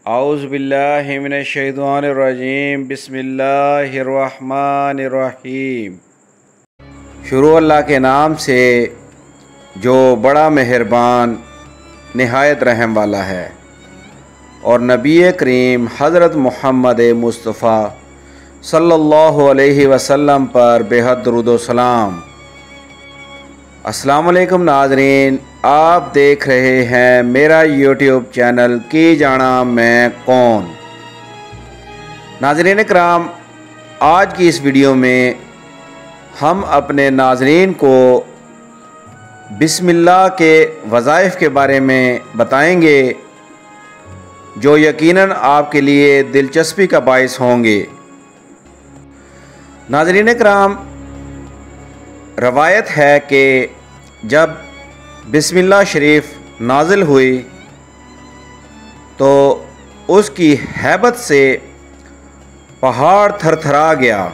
اعوذ باللہ من الشیطان الرجیم بسم اللہ الرحمن الرحیم۔ شروع اللہ کے نام سے جو بڑا مہربان نہایت رحم والا ہے، اور نبی کریم حضرت محمد مصطفیٰ صلی اللہ علیہ وسلم پر بے حد درود و سلام۔ السلام علیکم ناظرین، آپ دیکھ رہے ہیں میرا یوٹیوب چینل کی جانا میں کون۔ ناظرین کرام، آج کی اس ویڈیو میں ہم اپنے ناظرین کو بسم اللہ کے وظائف کے بارے میں بتائیں گے، جو یقیناً آپ کے لیے دلچسپی کا باعث ہوں گے۔ ناظرین کرام، روایت ہے کہ جب بسم اللہ شریف نازل ہوئی تو اس کی ہیبت سے پہاڑ تھر تھرا گیا۔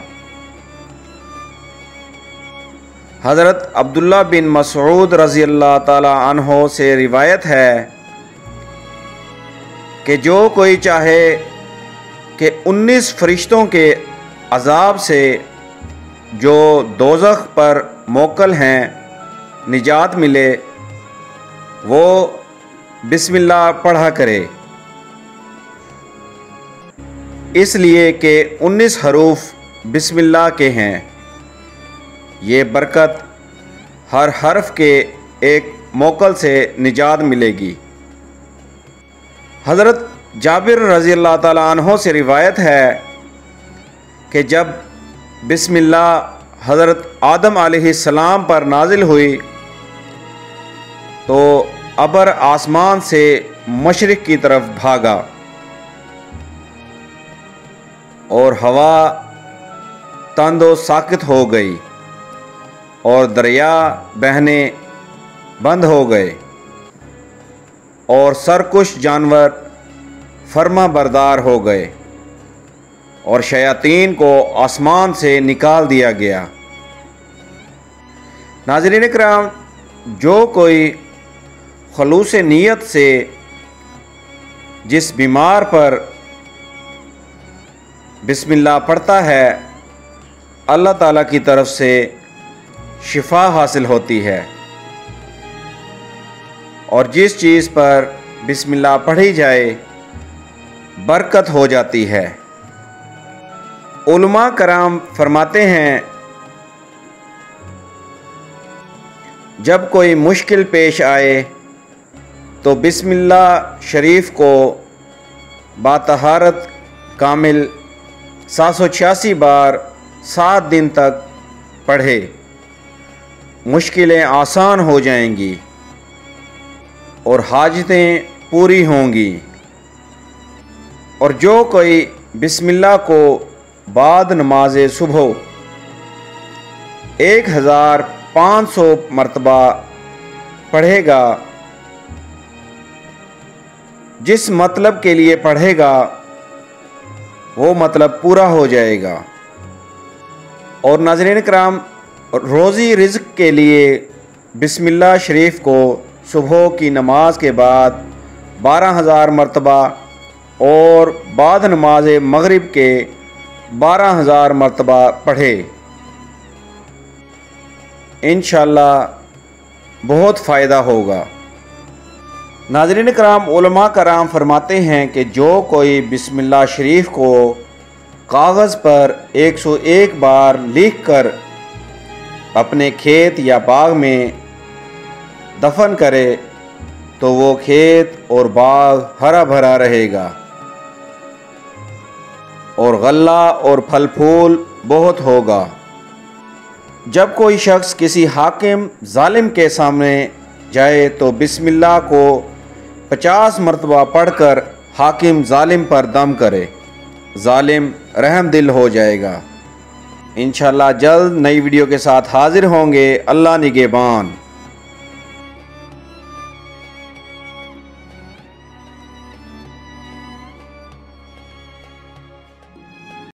حضرت عبداللہ بن مسعود رضی اللہ تعالی عنہ سے روایت ہے کہ جو کوئی چاہے کہ 19 فرشتوں کے عذاب سے جو دوزخ پر موکل ہیں نجات ملے، وہ بسم اللہ پڑھا کرے، اس لیے کہ 19 حروف بسم اللہ کے ہیں۔ یہ برکت ہر حرف کے ایک موکل سے نجات ملے گی۔ حضرت جابر رضی اللہ تعالی عنہ سے روایت ہے کہ جب بسم اللہ حضرت آدم علیہ السلام پر نازل ہوئی تو ابر آسمان سے مشرق کی طرف بھاگا اور ہوا تند و ساکت ہو گئی اور دریا بہنے بند ہو گئے اور سرکش جانور فرما بردار ہو گئے اور شیاطین کو آسمان سے نکال دیا گیا۔ ناظرین کرام، جو کوئی خلوص نیت سے جس بیمار پر بسم اللہ پڑھتا ہے، اللہ تعالیٰ کی طرف سے شفا حاصل ہوتی ہے، اور جس چیز پر بسم اللہ پڑھی جائے برکت ہو جاتی ہے۔ علماء کرام فرماتے ہیں جب کوئی مشکل پیش آئے تو بسم اللہ شریف کو باطہارت کامل 786 بار 7 دن تک پڑھے، مشکلیں آسان ہو جائیں گی اور حاجتیں پوری ہوں گی۔ اور جو کوئی بسم اللہ کو بعد نماز صبح 1500 مرتبہ پڑھے گا، جس مطلب کے لیے پڑھے گا وہ مطلب پورا ہو جائے گا۔ اور ناظرین کرام، روزی رزق کے لیے بسم اللہ شریف کو صبح کی نماز کے بعد 12000 مرتبہ اور بعد نماز مغرب کے 12000 مرتبہ پڑھے، انشاءاللہ بہت فائدہ ہوگا۔ ناظرین کرام، علماء کرام فرماتے ہیں کہ جو کوئی بسم اللہ شریف کو کاغذ پر 101 بار لکھ کر اپنے کھیت یا باغ میں دفن کرے تو وہ کھیت اور باغ ہرا بھرا رہے گا اور غلہ اور پھل پھول بہت ہوگا۔ جب کوئی شخص کسی حاکم ظالم کے سامنے جائے تو بسم اللہ کو 50 مرتبہ پڑھ کر حاکم ظالم پر دم کرے، ظالم رحم دل ہو جائے گا۔ انشاءاللہ جلد نئی ویڈیو کے ساتھ حاضر ہوں گے۔ اللہ نگہبان۔